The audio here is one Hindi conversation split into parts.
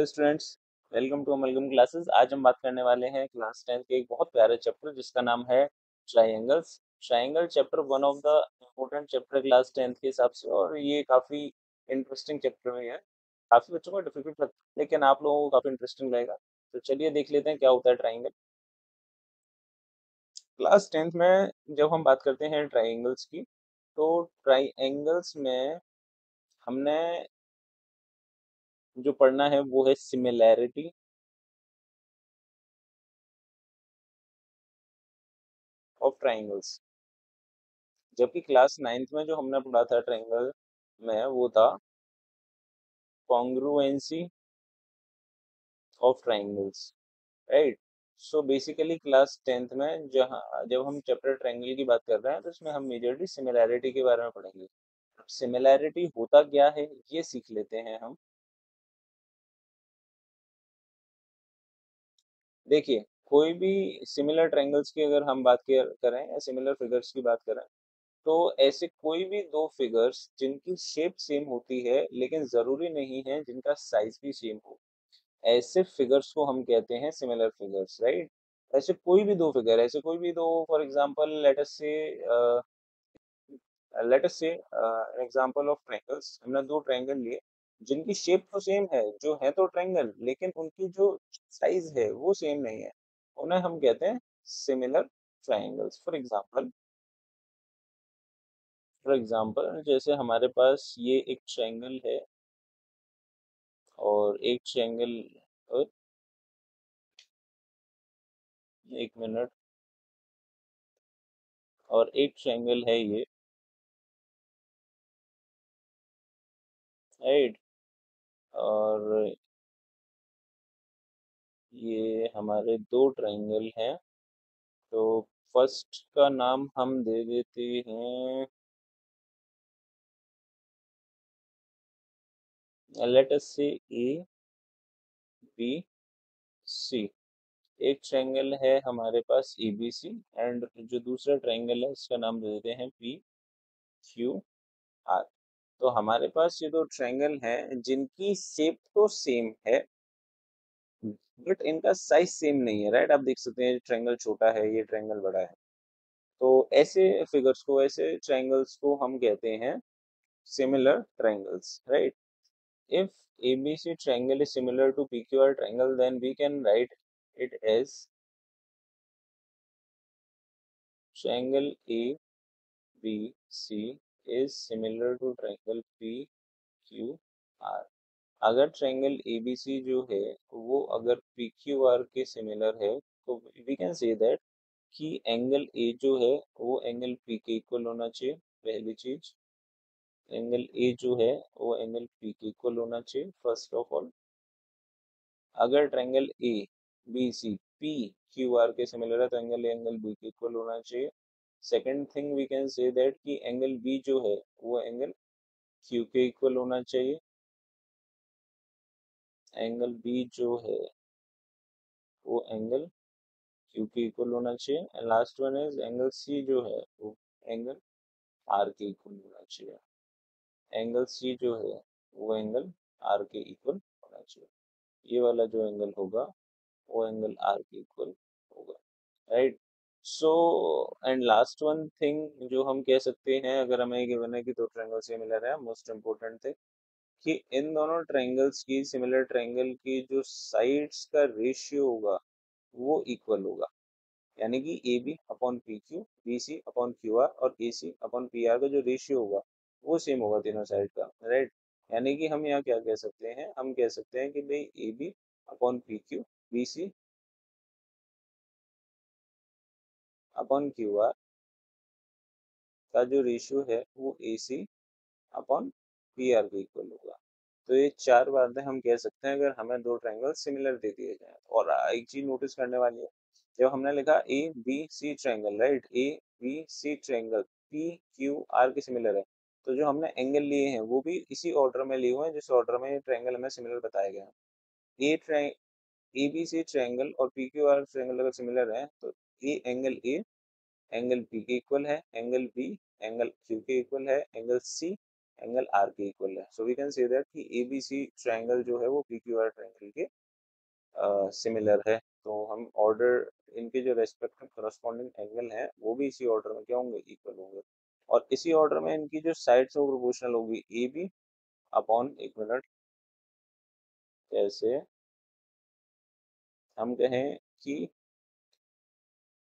Hello students, welcome to Amalgam classes. आज हम बात करने वाले हैं क्लास 10 के एक बहुत प्यारे चैप्टर जिसका नाम है triangles. Triangle chapter one of the important chapter class 10 के हिसाब से, और ये काफ़ी इंटरेस्टिंग चैप्टर भी है। काफ़ी बच्चों को डिफिकल्ट लगता है लेकिन आप लोगों को काफ़ी इंटरेस्टिंग लगेगा। तो चलिए देख लेते हैं क्या होता है ट्रायंगल। क्लास 10th में जब हम बात करते हैं ट्रायंगल्स की, तो ट्रायंगल्स में हमने जो पढ़ना है वो है सिमिलैरिटी ऑफ ट्रायंगल्स। जबकि क्लास 9th में जो हमने पढ़ा था ट्रायंगल में वो था congruency of triangles, right. So basically class 10th में जहाँ जब हम चैप्टर ट्रायंगल की बात कर रहे हैं तो इसमें हम मेजरली सिमिलैरिटी के बारे में पढ़ेंगे। सिमिलैरिटी होता क्या है ये सीख लेते हैं हम। देखिए, कोई भी सिमिलर ट्रायंगल्स की अगर हम बात करें या सिमिलर फिगर्स की बात करें, तो ऐसे कोई भी दो फिगर्स जिनकी शेप सेम होती है लेकिन जरूरी नहीं है जिनका साइज भी सेम हो, ऐसे फिगर्स को हम कहते हैं सिमिलर फिगर्स, राइट। ऐसे कोई भी दो फिगर, ऐसे कोई भी दो, फॉर एग्जांपल लेट अस से एग्जांपल ऑफ ट्रायंगल्स। हमने दो ट्रायंगल लिए जिनकी शेप तो सेम है, जो है तो ट्रायंगल, लेकिन उनकी जो साइज है वो सेम नहीं है, उन्हें हम कहते हैं सिमिलर ट्रायंगल्स। फॉर एग्जांपल जैसे हमारे पास ये एक ट्रायंगल है और एक ट्रायंगल, एक मिनट, और एक ट्रायंगल है ये, राइट। और ये हमारे दो ट्रायंगल हैं। तो फर्स्ट का नाम हम दे देते हैं, लेट अस से ए बी सी। एक ट्रायंगल है हमारे पास ए बी सी, एंड जो दूसरा ट्रायंगल है उसका नाम दे देते हैं पी क्यू आर। तो हमारे पास ये दो ट्रायंगल हैं जिनकी शेप तो सेम है बट इनका साइज सेम नहीं है, राइट। आप देख सकते हैं ट्रायंगल छोटा है, ये ट्रायंगल बड़ा है। तो ऐसे फिगर्स को, ऐसे ट्रायंगल्स को हम कहते हैं similar triangles, right. If ABC triangle is similar to PQR triangle, then we can write it as triangle ABC is similar to triangle PQR। अगर ट्रायंगल ABC जो है वो अगर PQR के सिमिलर है, तो वी कैन से दैट कि एंगल A जो है वो एंगल P के इक्वल होना चाहिए। पहली चीज, एंगल A जो है वो एंगल P के इक्वल होना चाहिए फर्स्ट ऑफ ऑल। अगर triangle A B C P Q R के सिमिलर है तो एंगल बी के इक्वल होना चाहिए। Second thing we can say that कि एंगल बी जो है वो एंगल क्यू के इक्वल होना चाहिए। एंगल बी जो है वो एंगल क्यू के इक्वल होना चाहिए। And last one is angle C जो है वो एंगल आर के इक्वल होना चाहिए। एंगल सी जो है वो एंगल आर के इक्वल होना चाहिए। ये वाला जो एंगल होगा वो एंगल आर के इक्वल होगा, right. So and last one thing जो हम कह सकते हैं, अगर हमें गिवन है कि दो ट्रायंगल सिमिलर है, मोस्ट इम्पोर्टेंट थिंग कि इन दोनों ट्रायंगल्स की, सिमिलर ट्रायंगल की जो साइड्स का रेशियो होगा वो इक्वल होगा। यानी कि A B upon P Q, B C upon Q R और A C upon P R का जो रेशियो होगा वो सेम होगा तीनों साइड का, राइट। यानी कि हम यहाँ क्या कह सकते हैं, हम कह सकते हैं कि भाई A B upon P Q, B C upon Q R का जो रेशियो है वो A C upon P R के इक्वल होगा। तो ये चार बातें हम कह सकते हैं अगर हमें दो ट्रायंगल सिमिलर दे दिए जाए। और एक चीज नोटिस करने वाली है, जब हमने लिखा A B C triangle, right, A B C triangle P Q R के सिमिलर है, तो जो हमने एंगल लिए हैं वो भी इसी ऑर्डर में लिए हुए हैं जिस ऑर्डर में ट्रायंगल हमें सिमिलर बताया गया है। ए बी सी ट्रायंगल और पी क्यू आर ट्रायंगल अगर सिमिलर है तो ए एंगल पी के इक्वल है, एंगल बी एंगल क्यू के इक्वल है, एंगल सी एंगल आर के इक्वल है। So we can say that कि एबीसी ट्रायंगल जो है वो पीक्यूआर ट्रायंगल के सिमिलर है। तो हम ऑर्डर इनके जो रेस्पेक्टिव करस्पॉन्डिंग एंगल है वो भी इसी ऑर्डर में क्या होंगे, इक्वल होंगे। और इसी ऑर्डर में इनकी जो साइड्स वो प्रोपोर्शनल होगी, ए बी अपॉन, एक मिनट, जैसे हम कहें कि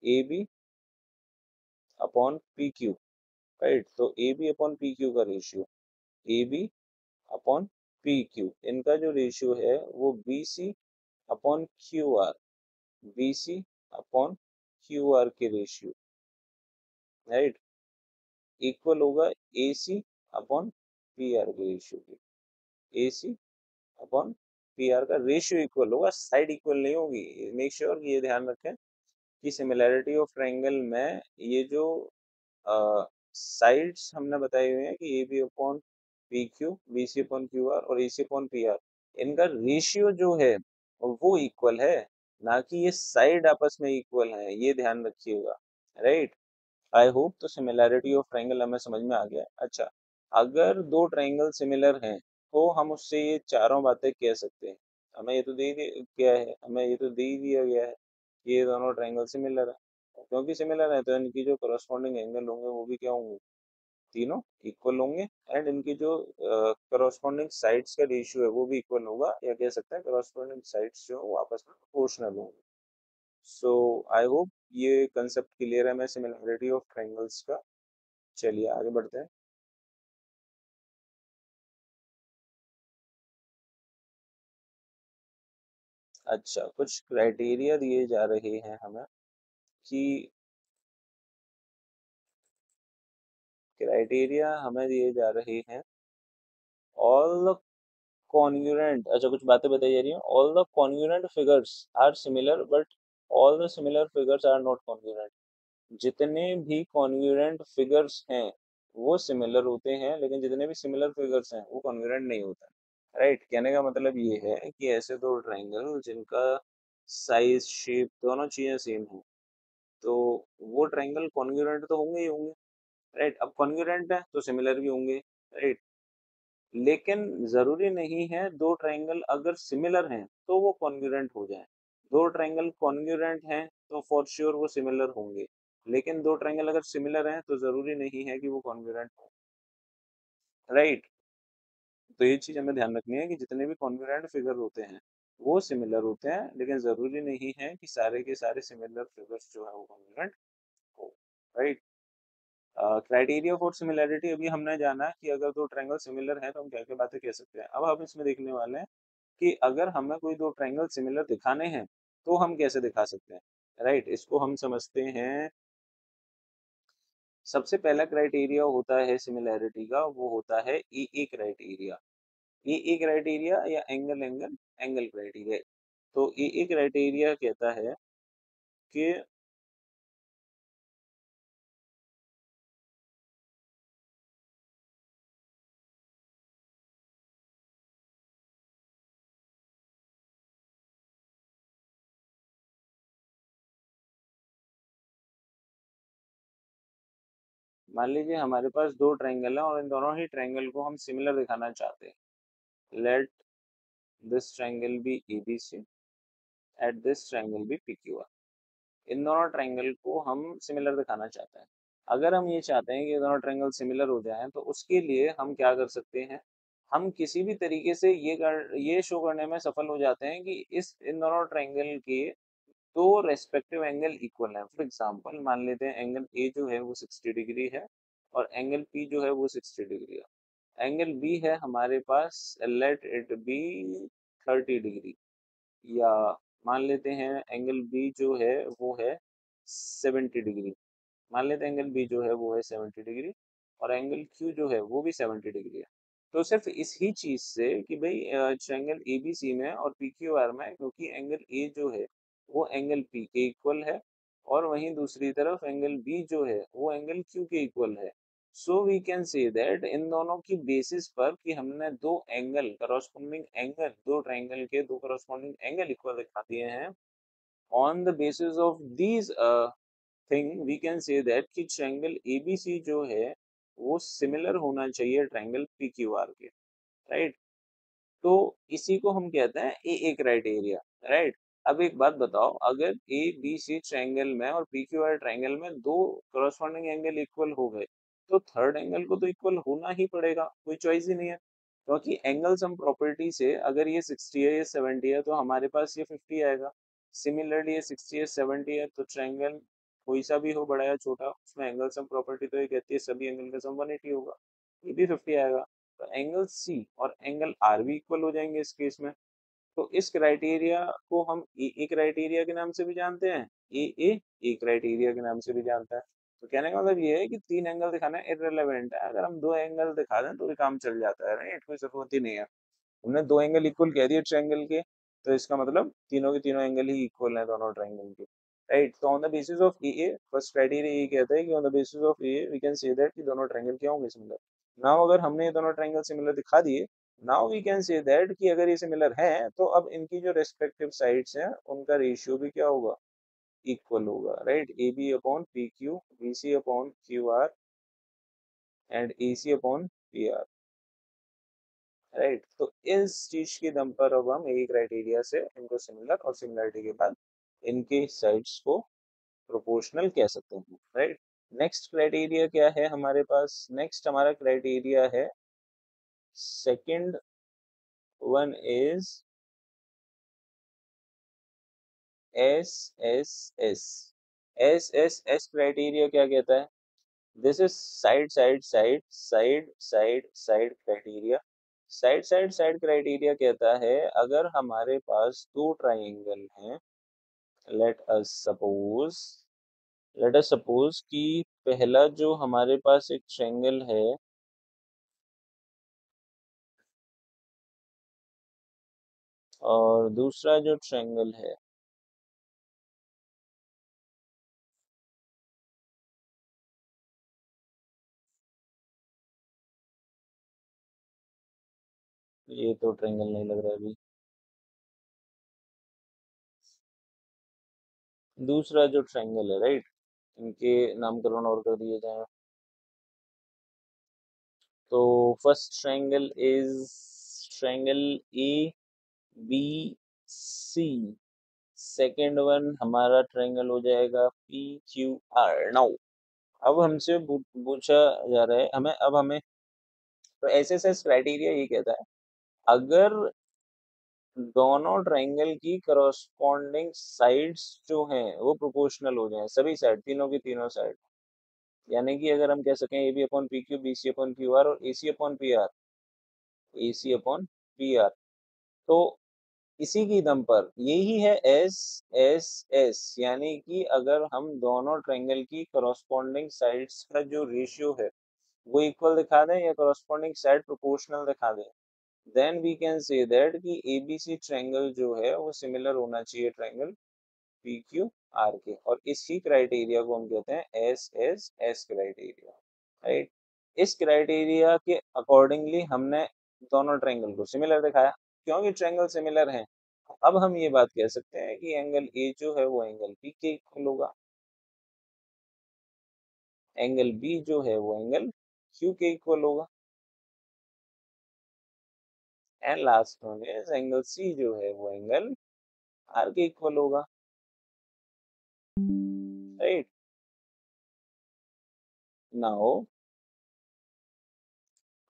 A B upon P Q, right. तो A B upon P Q का ratio, A B upon P Q, इनका जो रेशियो है वो B C upon Q R, B C upon Q R के रेशियो, राइट, इक्वल होगा A C upon P R के रेशियो की। A C upon P R का रेशियो इक्वल होगा, साइड इक्वल नहीं होगी। मेक श्योर कि ये ध्यान रखें कि सिमिलैरिटी ऑफ ट्रायंगल में ये जो साइड्स हमने बताई हुई हैं कि A B upon P Q, B C upon Q R और A C upon P R, इनका रेशियो जो है वो इक्वल है, ना कि ये साइड आपस में इक्वल है, ये ध्यान रखिएगा, राइट। आई होप तो सिमिलैरिटी ऑफ ट्रायंगल हमें समझ में आ गया है। अच्छा, अगर दो ट्रायंगल सिमिलर हैं तो हम उससे ये चारों बातें कह सकते हैं। हमें ये तो दे ही क्या है, हमें ये तो दे ही दिया गया है कि ये दोनों ट्रायंगल सिमिलर है। क्योंकि सिमिलर है तो इनकी जो करस्पॉन्डिंग एंगल होंगे वो भी क्या होंगे, तीनों इक्वल होंगे। एंड इनकी जो करस्पॉन्डिंग साइड्स का रेशियो है वो भी इक्वल होगा, या कह सकते हैं करस्पॉन्डिंग साइड्स जो है वो आपस में प्रोपोर्शनल होंगे। सो आई होप ये कंसेप्ट क्लियर है, मैं सिमिलरिटी ऑफ ट्रायंगल्स का। चलिए आगे बढ़ते हैं। अच्छा, कुछ क्राइटेरिया दिए जा रहे हैं हमें कि क्राइटेरिया हमें दिए जा रहे हैं, ऑल कॉन्ग्रुएंट, अच्छा कुछ बातें बताई जा रही हैं, all the congruent figures are similar but all the similar figures are not congruent. जितने भी कॉन्ग्रुएंट फिगर्स हैं वो सिमिलर होते हैं, लेकिन जितने भी सिमिलर फिगर्स हैं वो कॉन्ग्रुएंट नहीं होता, राइट। कहने का मतलब ये है कि ऐसे दो ट्रायंगल जिनका साइज, शेप, दोनों चीजें सेम हैं, तो वो ट्रायंगल कॉन्ग्रुएंट तो होंगे ही होंगे, राइट। अब कॉन्ग्रुएंट है तो सिमिलर भी होंगे, राइट। लेकिन जरूरी नहीं है दो ट्रायंगल अगर सिमिलर हैं तो वो कॉन्ग्रुएंट हो जाए। दो ट्रायंगल कॉन्ग्रुएंट हैं तो फॉर श्योर वो सिमिलर होंगे, लेकिन दो ट्रायंगल अगर सिमिलर हैं तो जरूरी नहीं है कि वो कॉन्ग्रुएंट हो, राइट। तो ये चीज हमें ध्यान रखनी है कि जितने भी कॉन्ग्रुएंट फिगर होते हैं वो सिमिलर होते हैं, लेकिन जरूरी नहीं है कि सारे के सारे सिमिलर फिगर्स जो है वो कॉन्ग्रुएंट हो, राइट। क्राइटेरिया फॉर सिमिलैरिटी अभी हमने जाना कि अगर दो ट्रायंगल सिमिलर हैं तो हम क्या क्या बातें कह सकते हैं। अब हम इसमें देखने वाले हैं कि अगर हमें कोई दो ट्रायंगल सिमिलर दिखाने हैं तो हम कैसे दिखा सकते हैं, राइट। इसको हम समझते हैं। सबसे पहला क्राइटेरिया होता है सिमिलैरिटी का, वो होता है ए ए क्राइटेरिया। ए ए क्राइटेरिया या एंगल एंगल एंगल क्राइटेरिया। तो ए ए क्राइटेरिया कहता है कि मान लीजिए हमारे पास दो ट्रायंगल है और इन दोनों ही ट्रायंगल को हम सिमिलर दिखाना चाहते हैं। Let this triangle be ABC at this triangle be PQR। इन दोनों ट्रायंगल को हम सिमिलर दिखाना चाहते हैं। अगर हम ये चाहते हैं कि ये दोनों ट्रायंगल सिमिलर हो जाएं तो उसके लिए हम क्या कर सकते हैं, हम किसी भी तरीके से ये शो करने में सफल हो जाते हैं कि इस इन दोनों ट्रायंगल के दो रेस्पेक्टिव एंगल इक्वल है। फॉर एग्जांपल मान लेते हैं एंगल ए जो है वो 60 डिग्री है और एंगल पी जो है वो 60 डिग्री है। एंगल बी है हमारे पास, लेट इट बी 30 डिग्री, या मान लेते हैं एंगल बी जो है वो है 70 डिग्री। मान लेते हैं एंगल बी जो है वो है 70 डिग्री और एंगल क्यू जो है वो भी 70 डिग्री है। तो सिर्फ इस ही चीज से कि भाई ट्रायंगल एबीसी में और पीक्यूआर में, क्योंकि एंगल ए जो है वो एंगल पी के इक्वल है और वहीं दूसरी तरफ एंगल बी जो है वो एंगल क्यू के इक्वल है। So we can say that इन दोनों की बेसिस पर कि हमने दो एंगल करस्पॉन्डिंग एंगल, दो ट्रायंगल के दो करस्पॉन्डिंग एंगल इक्वल दिखा दिए हैं, on the basis of these thing we can say that कि ट्रायंगल एबीसी जो है वो सिमिलर होना चाहिए ट्रायंगल पी क्यू आर के, राइट। तो इसी को हम कहते हैं ए क्राइटेरिया, राइट। अब एक बात बताओ, अगर ए बी सी ट्रायंगल में और पी क्यू आर ट्रायंगल में दो करस्पॉन्डिंग एंगल इक्वल हो गए, तो थर्ड एंगल को तो इक्वल होना ही पड़ेगा, कोई चॉइस ही नहीं है। क्योंकि एंगल सम प्रॉपर्टी से अगर ये 60 है, ये 70 है, तो हमारे पास ये 50 आएगा। सिमिलरली ये 60 है, 70 है, तो ट्रायंगल कोई सा भी हो, बड़ा या छोटा, उसमें एंगल सम प्रॉपर्टी तो ये कहती है सभी एंगल का सम 180 होगा, ये भी 50 आएगा। तो एंगल सी और एंगल आर भी इक्वल हो जाएंगे इस केस में। तो इस क्राइटेरिया को हम ए क्राइटेरिया के नाम से भी जानते हैं, ए क्राइटेरिया के नाम से भी जानते हैं। तो कहने का मतलब ये है कि तीन एंगल दिखाना इररिलेवेंट है, अगर हम दो एंगल दिखा दें तो भी काम चल जाता है, राइट, कोई जरूरत ही नहीं है। हमने दो एंगल इक्वल कह दिए ट्रायंगल के, तो इसका मतलब तीनों के तीनों एंगल ही इक्वल हैं दोनों ट्रायंगल के, राइट। तो on the basis of A, first criteria ये कहता है कि on the basis of A V can say that कि दोनों ट्रायंगल क्या होंगे, सिमिलर। नाउ अगर हमने ये दोनों ट्रायंगल सिमिलर दिखा दिए, now we can say that कि अगर ये सिमिलर हैं तो अब इनकी जो रेस्पेक्टिव साइड्स हैं उनका रेशियो भी क्या होगा, इक्वल होगा, right. A B upon P Q, B C upon Q R and A C upon P R, right. तो इस चीज के दम पर अब हम ए क्राइटेरिया से इनको सिमिलर और सिमिलरिटी के बाद इनके साइड्स को प्रोपोर्शनल कह सकते हैं, राइट। नेक्स्ट क्राइटेरिया क्या है हमारे पास, नेक्स्ट हमारा क्राइटेरिया है second one is S S S. S S S criteria क्या कहता है, this is side side side side side side criteria. Side side side criteria कहता है अगर हमारे पास दो ट्राइंगल हैं, let us suppose let us suppose कि पहला जो हमारे पास एक ट्रायंगल है और दूसरा जो ट्रायंगल है, ये तो ट्रायंगल नहीं लग रहा है अभी, दूसरा जो ट्रायंगल है, राइट, इनके नामकरण और कर दिए जाए। तो first triangle is triangle A B C, second one हमारा ट्रायंगल हो जाएगा पी क्यू आर। नाउ अब हमसे पूछा जा रहा है हमें, अब हमें तो एसएसएस क्राइटेरिया ये कहता है अगर दोनों ट्रायंगल की करस्पॉन्डिंग साइड्स जो हैं वो प्रोपोर्शनल हो जाएं, सभी साइड, तीनों की तीनों साइड, यानी कि अगर हम कह सकें A B upon P Q, B C upon Q R और A C upon P R, A C upon P R, तो इसी की दम पर यही है एस एस एस, यानी कि अगर हम दोनों ट्रायंगल की करस्पॉन्डिंग साइड्स का जो रेशियो है वो इक्वल दिखा दें या करस्पॉन्डिंग साइड प्रोपोर्शनल दिखा दें, then we can say that कि एबीसी ट्रायंगल जो है वो सिमिलर होना चाहिए ट्रायंगल पी क्यू आर के, और इसी क्राइटेरिया को हम कहते हैं S S S criteria, right. इस क्राइटेरिया के अकॉर्डिंगली हमने दोनों ट्रायंगल को सिमिलर दिखाया, क्योंकि ट्रायंगल सिमिलर हैं। अब हम ये बात कह सकते हैं कि एंगल ए जो है वो एंगल बी के इक्वल होगा, एंगल बी जो है वो एंगल क्यू के इक्वल होगा, and last one is angle C जो है वो एंगल आर के इक्वल होगा, राइट। नाउ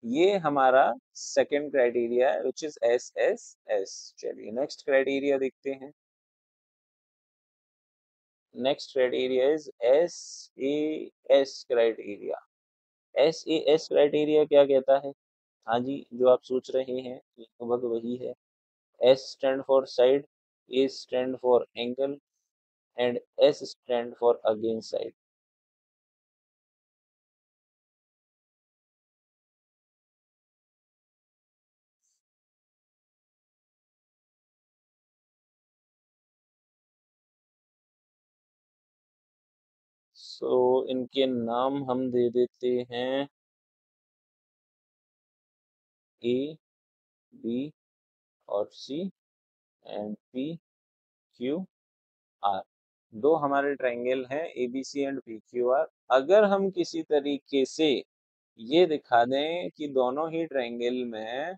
ये हमारा सेकंड क्राइटेरिया है which is S S S. चलिए नेक्स्ट क्राइटेरिया देखते हैं। Next criteria is S A S criteria. S A S criteria क्या कहता है, हाँ जी, जो आप सोच रहे हैं लगभग वही है। S stand for side, A stand for angle and S stand for again side. So इनके नाम हम दे देते हैं ए बी और C and P Q R. दो हमारे ट्रायंगल हैं A B C and P Q R. अगर हम किसी तरीके से ये दिखा दें कि दोनों ही ट्रायंगल में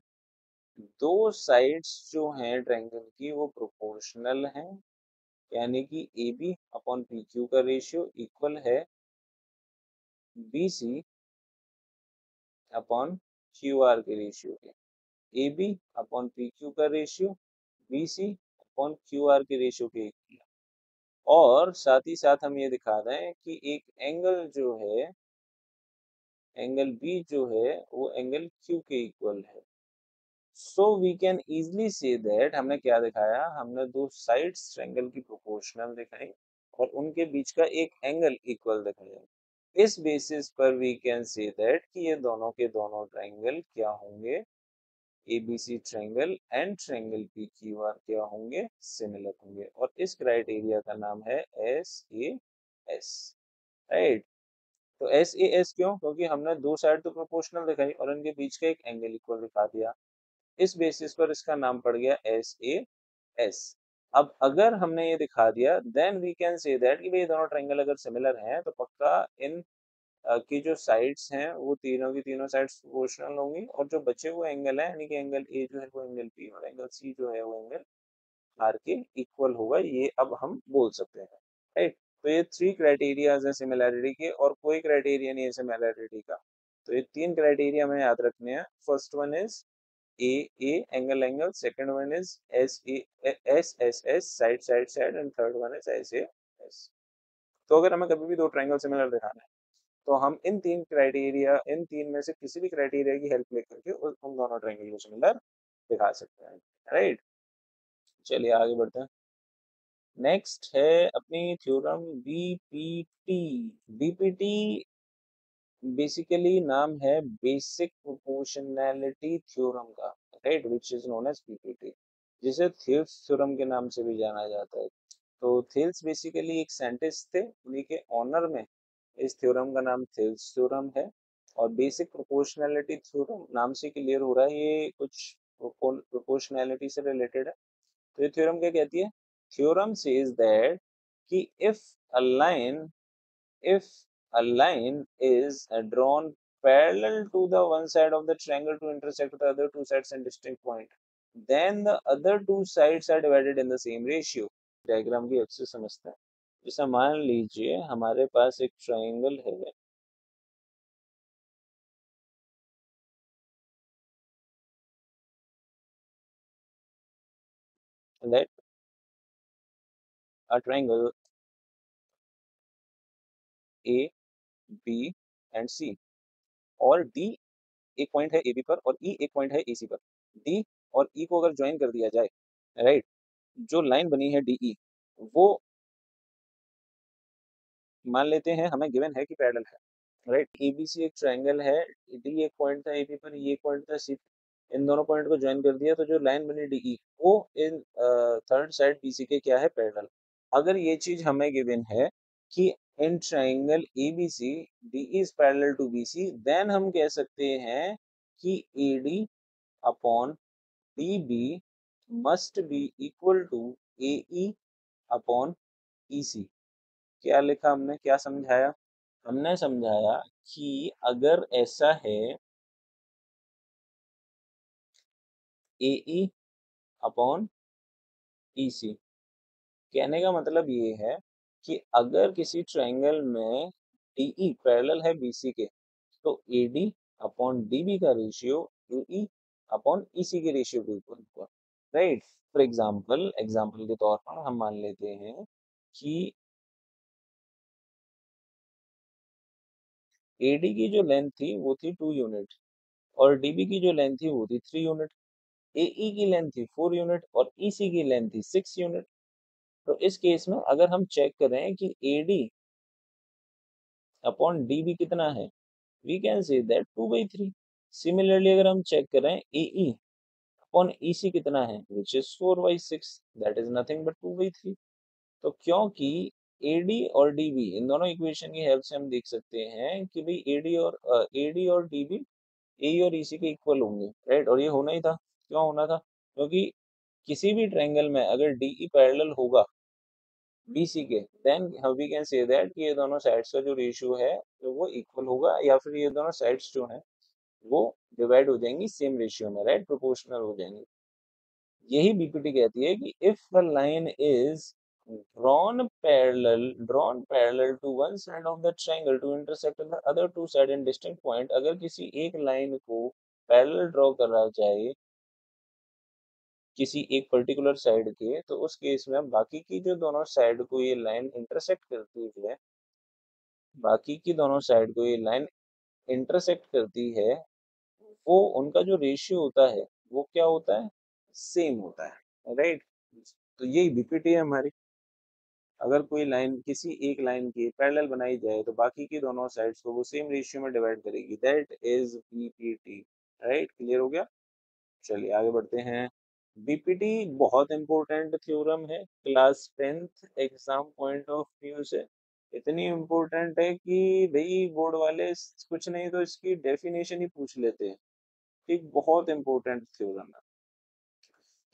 दो साइड्स जो हैं ट्रायंगल की वो प्रोपोर्शनल हैं, यानी कि A B upon P Q का रेशियो इक्वल है B C upon Q R के रेशियो के। A B upon P Q का ratio B C upon Q R के रेशियो के इक्वल है। और साथ ही साथ हम ये दिखा रहे हैं कि एक एंगल जो है, एंगल बी जो है वो एंगल क्यू के इक्वल है। So we can easily say that, हमने क्या दिखाया, हमने दो साइड्स ट्रायंगल की प्रोपोर्शनल दिखाई और उनके बीच का एक एंगल इक्वल दिखाया। इस बेसिस पर वी कैन से दैट कि ये दोनों के दोनों ट्रायंगल क्या होंगे, ABC triangle and triangle P Q are क्या होंगे, सिमिलर होंगे। और इस क्राइटेरिया का नाम है एस ए एस, राइट। तो एस ए एस क्यों? क्योंकि हमने दो साइड तो प्रोपोर्शनल दिखाई और उनके बीच का एक एंगल इक्वल दिखा दिया। इस बेसिस पर इसका नाम पड़ गया एस ए एस। अब अगर हमने ये दिखा दिया then we can say that कि भाई दोनों ट्रायंगल अगर सिमिलर हैं तो पक्का इन की जो साइड्स हैं वो तीनों की तीनों साइड्स प्रोपोर्शनल होंगी, और जो बचे हुए एंगल है यानी कि एंगल ए जो है वो एंगल पी और एंगल सी जो है वो एंगल आर के इक्वल होगा। ये अब हम बोल सकते हैं, राइट। तो ये थ्री क्राइटेरियाज हैं सिमिलैरिटी के, और कोई क्राइटेरिया नहीं है सिमिलैरिटी का। तो ये तीन क्राइटेरिया हमें याद रखने हैं। First one is a A angle angle, second one is S A S S S side side side, and third one is S A S. तो अगर हमें कभी भी दो ट्रायंगल सिमिलर दिखाना है तो हम इन तीन क्राइटेरिया, इन तीन में से किसी भी क्राइटेरिया की हेल्प लेकर के उन दोनों ट्रायंगल को सिमिलर दिखा सकते हैं, राइट। चलिए आगे बढ़ते हैं। नेक्स्ट है अपनी थ्योरम बीपीटी। बीपीटी बेसिकली नाम है बेसिक प्रोपोर्शनैलिटी थ्योरम का, right, which is known as BPT, जिसे थेल्स थ्योरम के नाम से भी जाना जाता है। तो थेल्स बेसिकली एक साइंटिस्ट थे, उन्हीं के ऑनर में इस थ्योरम का नाम थेल्स थ्योरम है। और बेसिक प्रोपोर्शनैलिटी थ्योरम नाम से क्लियर हो रहा है ये कुछ प्रोपोर्शनैलिटी से रिलेटेड है। तो ये थ्योरम क्या कहती है? थ्योरम सेज दैट कि if a line is drawn parallel to the one side of the triangle to intersect the other two sides in distinct point, then the other two sides are divided in the same ratio. Diagram की अच्छे समझते हैं। जैसे मान लीजिए हमारे पास एक ट्रायंगल है, let a triangle A B and C, और डी एक पॉइंट है ए बी पर और ई एक पॉइंट है ए सी पर। डी और ई को अगर ज्वाइन कर दिया जाए, राइट, जो लाइन बनी है डी ई वो मान लेते हैं हमें गिवन है कि पैरेलल है, राइट। एबीसी एक ट्रायंगल है, डी एक पॉइंट था एबी पर, ये एक पॉइंट था सी, इन दोनों पॉइंट को ज्वाइन कर दिया तो जो लाइन बनी डीई वो इन थर्ड साइड बीसी के क्या है, पैरेलल। अगर ये चीज हमें गिवन है कि in triangle ABC D is parallel to BC, then हम कह सकते हैं कि AD upon DB must be equal to AE upon EC. क्या लिखा हमने, क्या समझाया? हमने समझाया कि अगर ऐसा है ए ई अपॉन ई सी, कहने का मतलब ये है कि अगर किसी ट्रायंगल में डी ई पैरेलल है बी सी के तो A D upon D B का ratio A E upon E C के रेशियो के इक्वल होगा, राइट। फॉर एग्जाम्पल, एग्जाम्पल के तौर पर हम मान लेते हैं कि ए डी की जो लेंथ थी वो थी 2 यूनिट और डी बी की जो लेंथ थी वो थी 3 यूनिट। एई की लेंथ थी 4 यूनिट और ईसी की लेंथ थी 6 यूनिट। तो इस केस में अगर हम चेक करें कि एडी अपॉन डीबी कितना है, we can say that 2/3। Similarly अगर हम चेक करें एई अपॉन ईसी कितना है, which is 4/6, that is nothing but 2/3। तो क्योंकि एडी और डीबी इन दोनों इक्वेशन की हेल्प से हम देख सकते हैं कि भाई एडी और डीबी ए और ईसी के इक्वल होंगे, राइट। और ये होना ही था। क्यों होना था? क्योंकि किसी भी ट्रायंगल में अगर डीई पैरेलल होगा BC के, then we can say that कि ये दोनों साइड्स का जो रेशियो है तो वो इक्वल होगा, या फिर ये दोनों साइड्स जो हैं वो डिवाइड हो जाएंगी सेम रेशियो में, राइट, प्रोपोर्शनल हो जाएंगी। यही बीपीटी कहती है कि if a line is drawn parallel to one side of the triangle to intersect the other two side in distinct point, अगर किसी एक लाइन को पैरेलल ड्रॉ करा जाए किसी एक पर्टिकुलर साइड के, तो उस केस में बाकी की जो दोनों साइड को ये लाइन इंटरसेक्ट करती है, बाकी की दोनों साइड को ये लाइन इंटरसेक्ट करती है, वो उनका जो रेशियो होता है वो क्या होता है, सेम होता है, राइट। तो यही बीपीटी है हमारी। अगर कोई लाइन किसी एक लाइन की पैरेलल बनाई जाए तो बाकी की दोनों साइड्स को वो सेम रेशियो में डिवाइड करेगी, that is BPT, right, clear हो गया। चलिए आगे बढ़ते हैं। बीपीटी बहुत इंपॉर्टेंट थ्योरम है class 10th exam point of view से। इतनी इम्पोर्टेंट है कि भाई बोर्ड वाले कुछ नहीं तो इसकी डेफिनेशन ही पूछ लेते हैं। ठीक, बहुत इंपॉर्टेंट थ्योरम है,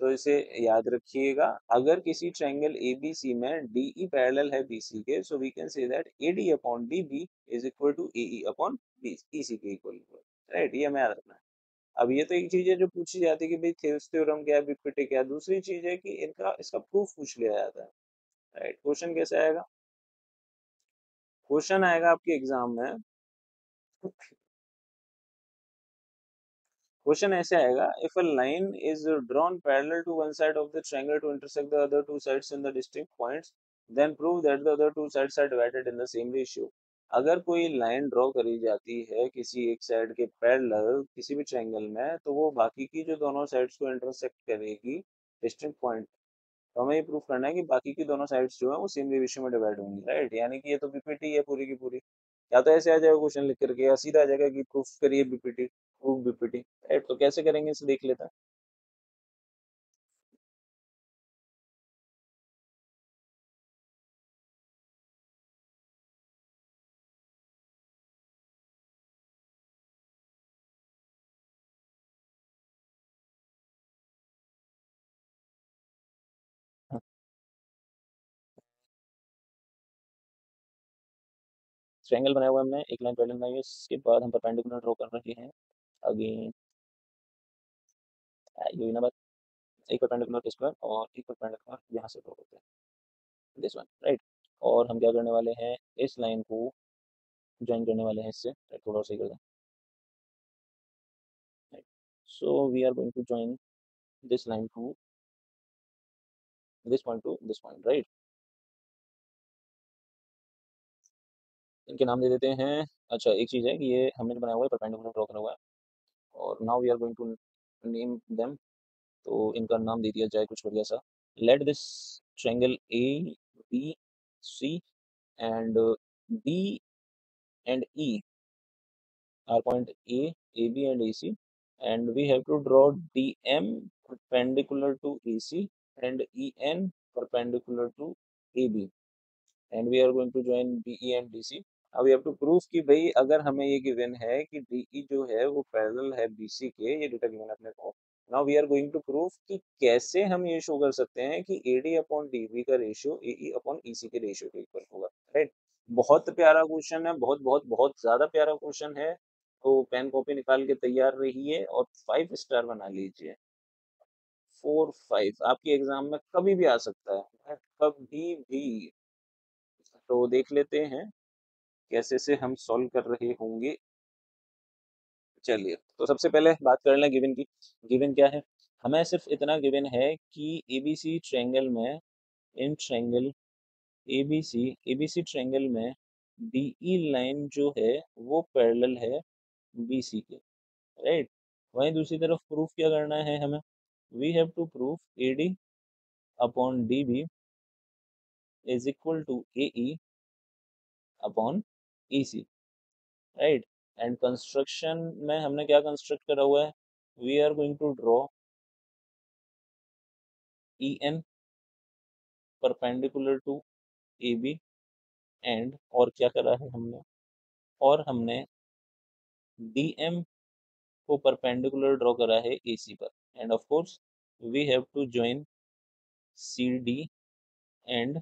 तो इसे याद रखिएगा। अगर किसी ट्रायंगल एबीसी में डीई पैरेलल है बीसी के, so we can say that AD upon DB is equal to AE upon EC के इक्वल, राइट, ये हमें याद रखना है। अब ये तो एक चीज है जो पूछी जाती है कि भाई थेल्स थ्योरम क्या है, बीपीटी क्या है। दूसरी चीज है कि इनका इसका प्रूफ पूछ लिया जाता है, राइट। क्वेश्चन कैसे आएगा, क्वेश्चन आएगा आपके एग्जाम में, क्वेश्चन ऐसे आएगा, if a line is drawn parallel to one side of the triangle to intersect the other two sides in the distinct points, then prove that the other two sides are divided in the same ratio. अगर कोई लाइन ड्रॉ करी जाती है किसी एक साइड के पैरेलल किसी भी ट्रायंगल में, तो वो बाकी की जो दोनों साइड्स को इंटरसेक्ट करेगी डिस्टिंक्ट पॉइंट। तो हमें ये प्रूव करना है कि बाकी की दोनों साइड्स जो है वो सेम रेशियो में डिवाइड होंगी, राइट। यानी कि ये तो बीपीटी है पूरी की पूरी। या तो ऐसे आ जाएगा क्वेश्चन लिख करके, या सीधा आ जाएगा कि प्रूफ करिए बीपीटी, प्रूफ बीपीटी, राइट। तो कैसे करेंगे इसे देख लेते हैं। ट्रायंगल बनाया हुआ है हमने, एक लाइन पैरेलल बनाई है, इसके बाद हम परपेंडिकुलर ड्रॉ कर रहे हैं। अगेन यही ना बात, एक परपेंडिकुलर इस पर और एक परपेंडिकुलर यहाँ से ड्रॉ करते हैं, दिस वन, राइट। और हम क्या करने वाले हैं, इस लाइन को ज्वाइन करने वाले हैं इससे, right, थोड़ा और सही कर दें, right. So we are going to join this line to this point to this point, right. इनके नाम दे देते हैं। अच्छा एक चीज़ है कि ये हमने जो बनाया हुआ है परपेंडिकुलर ड्रॉ करा हुआ है, और now we are going to name them. तो इनका नाम दे दिया जाए कुछ बढ़िया सा। Let this triangle A B C and D and E are point A B and A C, and we have to draw DM perpendicular to AC and EN perpendicular to AB, and we are going to join BE and DC. अब we have to prove कि भाई अगर हमें ये गिवन है कि DE जो है वो पैरेलल है BC के, ये डेटा गिवन अपने को। Now we are going to prove कि कैसे हम ये शो कर सकते हैं कि AD अपॉन DB का रेशियो AE अपॉन EC के रेशियो के इक्वल होगा, राइट। बहुत प्यारा क्वेश्चन है, बहुत बहुत बहुत ज्यादा प्यारा क्वेश्चन है। तो पेन कॉपी निकाल के तैयार रहिए और 5 स्टार बना लीजिए। 4 5 आपके एग्जाम में कभी भी आ सकता है, कभी भी। तो देख लेते हैं कैसे से हम सॉल्व कर रहे होंगे। चलिए तो सबसे पहले बात कर लें गिवन की। गिवन क्या है, हमें सिर्फ इतना गिवन है कि एबीसी ट्रायंगल में, इन ट्रायंगल एबीसी ट्रायंगल में डीई लाइन जो है वो पैरेलल है बीसी के, राइट। वहीं दूसरी तरफ प्रूफ क्या करना है हमें, we have to proof AD upon DB is equal to AE upon EC, right. And construction में हमने क्या कंस्ट्रक्ट करा हुआ है, we are going to draw E N perpendicular to A B, and और क्या करा है हमने, और हमने डी एम को परपेंडिकुलर ड्रॉ करा है ए सी पर, and of course we have to join C D and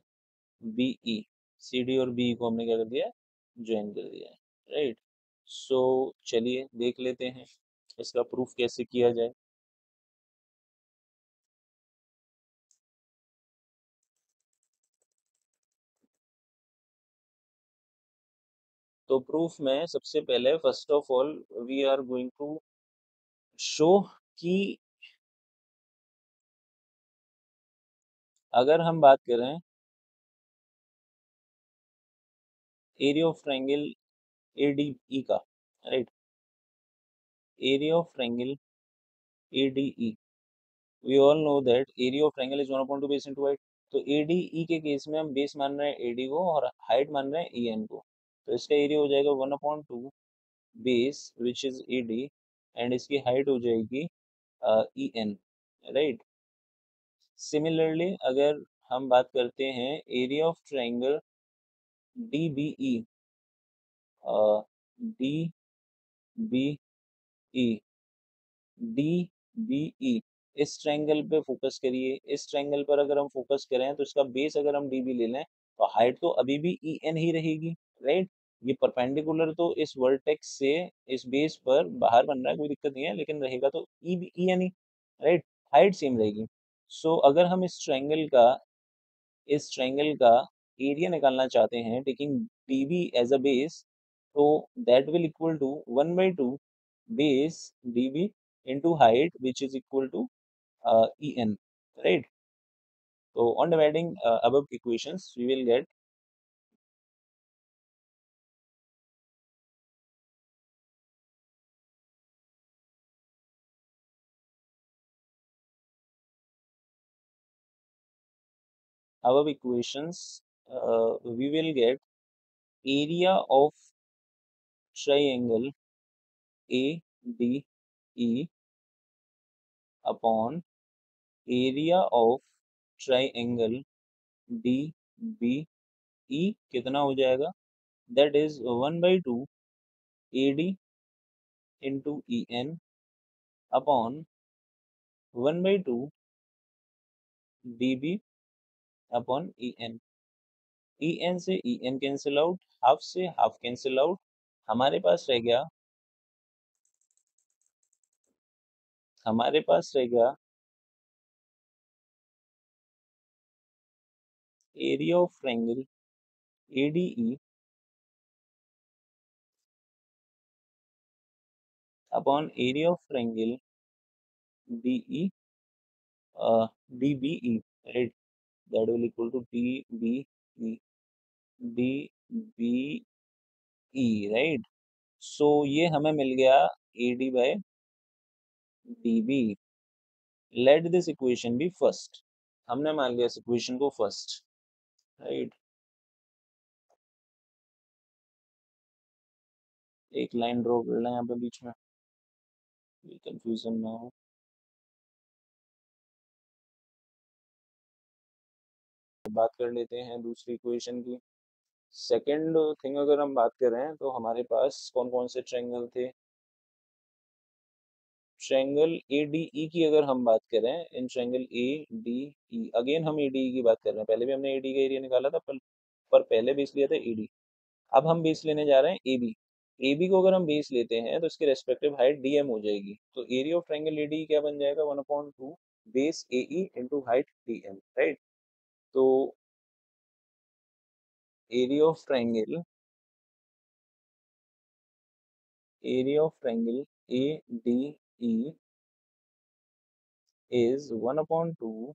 BE, C D और बीई को हमने क्या कर दिया, ज्वाइन कर दिया है, राइट। सो चलिए देख लेते हैं इसका प्रूफ कैसे किया जाए। तो प्रूफ में सबसे पहले first of all we are going to show कि अगर हम बात करें एरिया ऑफ ट्रायंगल एडीई का, right, area of triangle ADE, we all know that area of triangle is 1/2 base into height. तो एडीई के केस में हम बेस मान रहे हैं एडी को और हाइट मान रहे हैं ईएन को, तो इसका एरिया हो जाएगा 1/2 base which is AD and इसकी हाइट हो जाएगी ईएन, राइट। सिमिलरली अगर हम बात करते हैं area of triangle DBE, D B E, D B E, इस ट्रायंगल पे फोकस करिए। इस ट्रायंगल पर अगर हम फोकस करें तो इसका बेस अगर हम डी बी ले लें तो हाइट तो अभी भी ई एन ही रहेगी, राइट। ये परपेंडिकुलर तो इस वर्टेक्स से इस बेस पर बाहर बन रहा है, कोई दिक्कत नहीं है, लेकिन रहेगा तो ई एन ही, राइट। हाइट सेम रहेगी। सो अगर हम इस ट्रायंगल का एरिया निकालना चाहते हैं taking DB as a base, तो that will equal to 1/2 base DB into height which is equal to En, right? So on dividing above equations, we will get above equations, we will get area of triangle ADE upon area of triangle DBE कितना हो जाएगा, that is 1/2 AD into En upon 1/2 DB upon En। E N से E N cancel out, half से हाफ कैंसिल आउट, हमारे पास रह गया हमारे पास रह गया area of triangle ADE upon area of triangle DE DBE, right, that will equal to DBE DBE, right. So ये हमें मिल गया AD by DB. Let this equation be first, हमने मान लिया इस इक्वेशन को फर्स्ट, राइट। एक लाइन ड्रॉ कर लें यहाँ पे बीच में, कंफ्यूजन ना हो। बात कर लेते हैं दूसरी इक्वेशन की। सेकंड थिंग अगर हम बात करें तो हमारे पास कौन कौन से ट्रायंगल थे। ट्रायंगल ए डी ई की अगर हम बात करें, in triangle A D E, again हम ए डी ई की बात कर रहे हैं, पहले भी हमने ए डी का एरिया निकाला था, पर पहले बेस लिया था ए डी। अब हम बेस लेने जा रहे हैं ए बी। ए बी को अगर हम बेस लेते हैं तो इसकी रेस्पेक्टिव हाइट डी एम हो जाएगी, तो area of triangle A D क्या बन जाएगा, 1/2 base A E into height D M, right. तो area of triangle area of triangle A D E is 1/2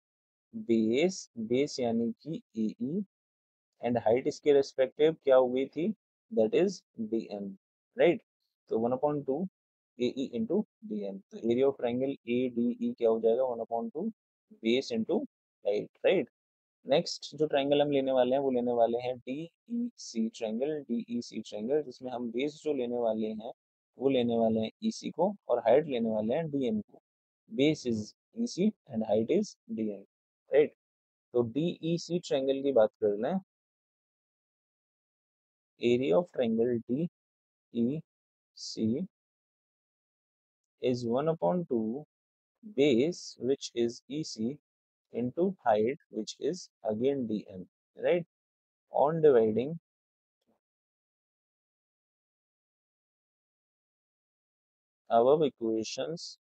base यानी कि ए ई एंड हाइट इसके रेस्पेक्टिव क्या हो गई थी, that is D M, right. तो 1/2 A E into D M, तो area of triangle A D E क्या हो जाएगा, 1/2 base into height, right. Next जो ट्रायंगल हम लेने वाले हैं वो लेने वाले हैं D E C triangle, D E C triangle, जिसमें हम बेस जो लेने वाले हैं वो लेने वाले हैं ई सी को और हाइट लेने वाले हैं डी एम को। Base is E C and height is D M, right. तो डी ई सी ट्रायंगल की बात कर लें, area of triangle D E C is 1/2 base which is EC into height which is again DM, right? On dividing above equations,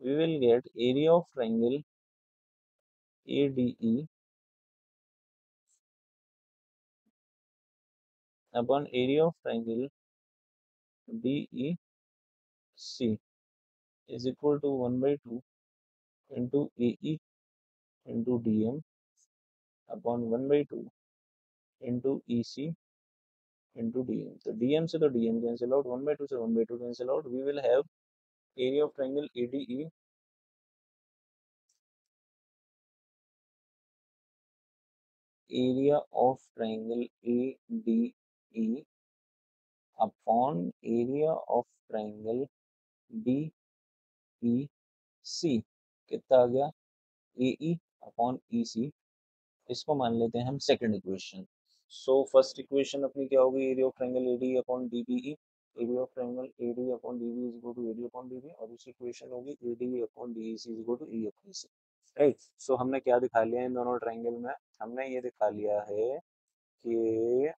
we will get area of triangle ADE upon area of triangle DEC is equal to 1 by 2 into AE into DM upon 1 by 2 into EC into DM. So DM से तो DM cancel out, 1 by 2 से 1 by 2 cancel out. We will have area of triangle ADE area of triangle ADE upon area of triangle DEC कितना आ गया AE upon EC. इसको मान लेते हैं हम second equation. So first equation अपनी क्या होगी area of triangle ADE upon DBE. Area of triangle ADE upon DBE is equal to AD upon DB और दूसरी इक्वेशन होगी ADE upon DEC is equal to E upon EC. Right. So हमने क्या दिखा लिया इन दोनों ट्रायंगल में. हमने ये दिखा लिया है कि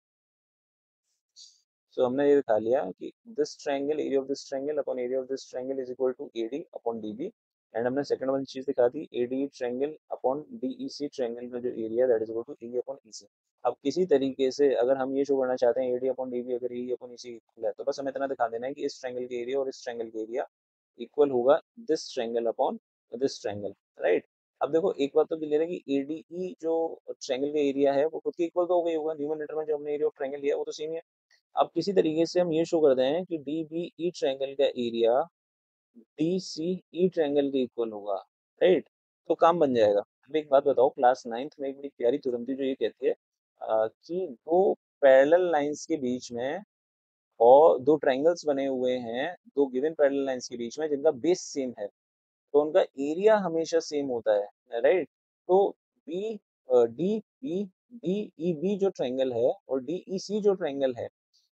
हमने ये दिखा लिया कि this triangle area of this triangle upon area of this triangle is equal to AD upon DB. And हमने सेकंड वाली चीज दिखा दी AD triangle upon DEC triangle का जो area that is equal to E upon EC. अब किसी तरीके से अगर हम ये शो करना चाहते हैं AD अपॉन DB अगर E अपॉन EC इक्वल है तो बस हमें इतना दिखा देना है कि इस ट्रायंगल के एरिया और इस ट्रायंगल के एरिया इक्वल होगा this triangle upon this triangle. Right. अब देखो एक बात तो क्लियर है कि ADE जो ट्रायंगल का एरिया है वो खुद के इक्वल तो हो गई होगा. न्यूमरेटर में जो हमने एरिया ऑफ ट्रायंगल लिया वो तो सेम ही है. अब किसी तरीके से हम ये शो कर दें कि DBE ट्रायंगल का एरिया DCE ट्रायंगल के इक्वल होगा. राइट. तो काम बन जाएगा. अब एक बात बताओ क्लास 9th में एक बड़ी प्यारी थ्योरम थी जो ये कहती है कि दो पैरेलल लाइंस के बीच में और दो ट्रायंगल्स बने हुए हैं दो गिवन पैरेलल लाइंस के बीच में जिनका बेस सेम है तो उनका एरिया हमेशा सेम होता है. राइट. तो B D B D E B जो ट्रायंगल है और डी ई सी जो ट्रायंगल है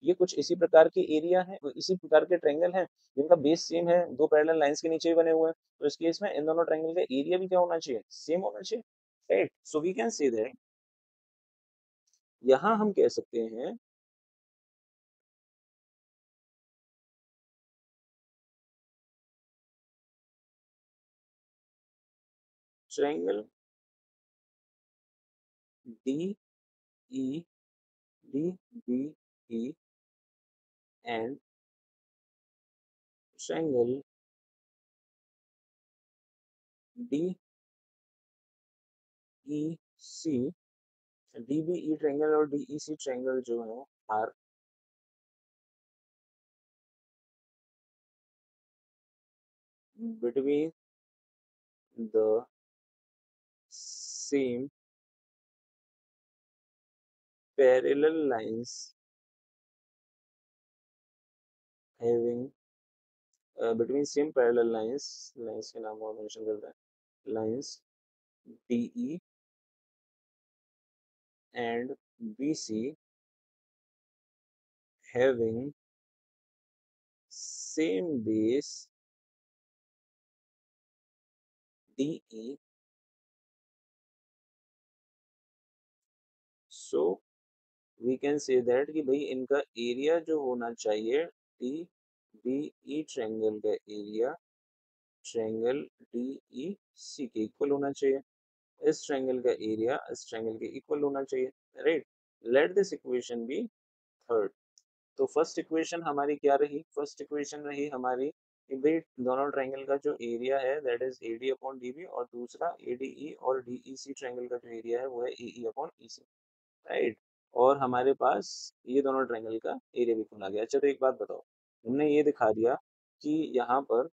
ये कुछ इसी प्रकार के एरिया हैं इसी प्रकार के ट्रायंगल हैं जिनका बेस सेम है दो पैरेलल लाइंस के नीचे ही बने हुए हैं. तो इस केस में इन दोनों ट्रायंगल का एरिया भी क्या होना चाहिए सेम होना चाहिए. Right. So we can say that यहाँ हम कह सकते हैं triangle D E D B E and triangle D E C DBE triangle और DEC ट्रायंगल जो है are between the same parallel lines having between same parallel lines के नाम और मेंशन करते हैं lines DE and BC having same base DE. So we can say that कि भाई इनका एरिया जो होना चाहिए DBE ट्रायंगल का एरिया ट्रायंगल DEC के इक्वल होना चाहिए. इस ट्रायंगल का एरिया इस ट्रायंगल के इक्वल होना चाहिए. Right. Let this equation be third. तो फर्स्ट इक्वेशन हमारी क्या रही फर्स्ट इक्वेशन रही हमारी कि भाई दोनों ट्रायंगल का जो एरिया है that is AD upon DB और दूसरा ADE और DEC ट्रायंगल का जो एरिया है वो है EE अपॉन EC. राइट. और हमारे पास ये दोनों ट्रायंगल का एरिया भी खुला गया. अच्छा तो एक बात बताओ हमने ये दिखा दिया कि यहाँ पर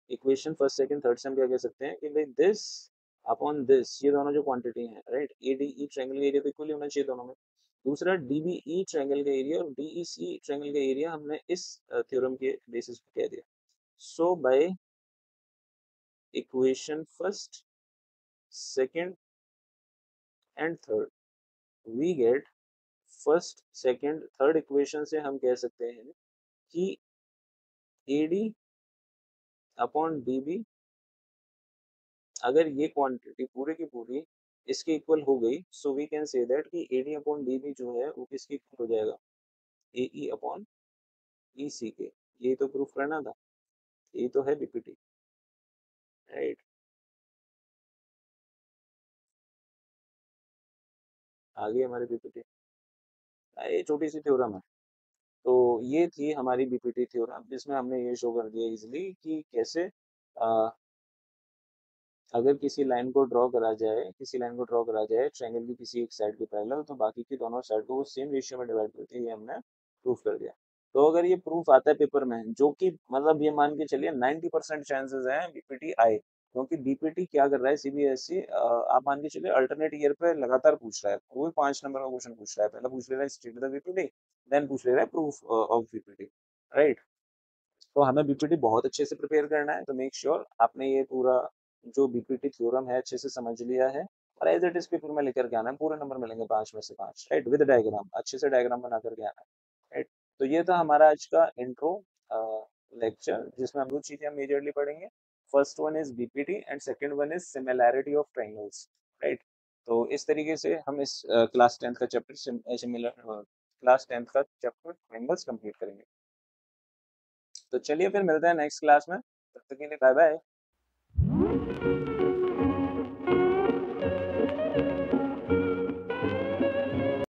इक्वेशन फर्स्ट सेकंड थर्ड से हम क्या कह सकते हैं कि भाई दिस अपॉन दिस ये दोनों जो क्वांटिटी हैं राइट ADE ट्रायंगल का एरिया तो इक्वली होना चाहिए दोनों में. दूसरा DBE ट्रायंगल का एरिया और DEC ट्रायंगल का एरिया हमने इस थ्योरम के बेसिस पे कह दिया. So by equation first second and third we get first second third equation से हम कह सकते हैं कि AD अपॉन DB अगर ये क्वांटिटी पूरे की पूरी इसके इक्वल हो गई, so we can say that कि AD अपॉन DB जो है वो किसके इक्वल हो जाएगा, AE अपॉन EC के। ये तो प्रूफ करना था, ये तो है BPT, राइट। आ गई हमारी BPT, ये छोटी सी थ्योरम है। तो ये थी हमारी BPT थ्योरम, जिसमें हमने ये शो कर दिया इजिली कि कैसे अगर किसी लाइन को ड्रॉ करा जाए, किसी लाइन को ड्रॉ करा जाए ट्रायंगल की किसी एक साइड के पैरेलल, तो बाकी की दोनों साइड को वो सेम रेशियो में डिवाइड करती है, ये हमने प्रूफ कर दिया। तो अगर ये प्रूफ आता है पेपर में, जो कि मतलब ये मान के चलिए 90% चांसेस हैं BPT आए, क्योंकि BPT क्या कर रहा है CBSE, आप मान के चलिए अल्टरनेट ईयर पे लगातार पूछ रहा है, वो भी 5 नंबर का क्वेश्चन पूछ रहा है। पहले पूछ ले रहा है स्टेट द BPT, देन पूछ ले रहा है प्रूफ ऑफ BPT, राइट। तो हमें BPT बहुत अच्छे से प्रिपेयर करना है, तो मेक श्योर आपने ये पूरा जो BPT थ्योरम है अच्छे से समझ लिया है, और एज इट इज पेपर में लेकर के आना है, पूरे नंबर मिलेंगे 5 में से 5, राइट, विद डायग्राम, अच्छे से डायग्राम बना करके आना है, राइट। तो ये था हमारा आज का इंट्रो लेक्चर, जिसमें हम दो चीजें मेजरली पढ़ेंगे। First one is BPT and second one is similarity of triangles, right. तो इस तरीके से हम इस क्लास 10th का चैप्टर सिमिलर क्लास 10th का चैप्टर ट्रायंगल्स कंप्लीट करेंगे। तो चलिए फिर मिलते हैं नेक्स्ट क्लास में, तब तक के लिए बाय बाय।